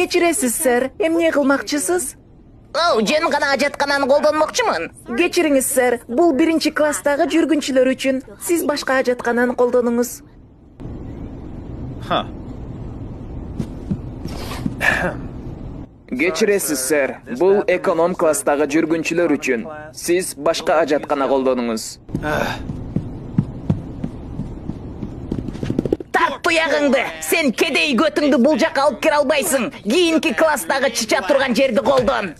Кечиресиз, сэр. Эмне кылмакчысыз? Жөн гана ажаткананы колдонмокчумун. Кечириңиз, сэр. Бул 1-класстагы жүргүнчүлөр үчүн. Сиз башка ажаткананы колдонуңуз. Кечиресиз, сэр. Бул эконом класстагы жүргүнчүлөр үчүн. Сиз башка ажаткана колдонуңуз. Тарт туягыңды. Сен кедей көтүңдү бул жака алып кире албайсың. Кийинки класстагы чыча турган жерди колдон.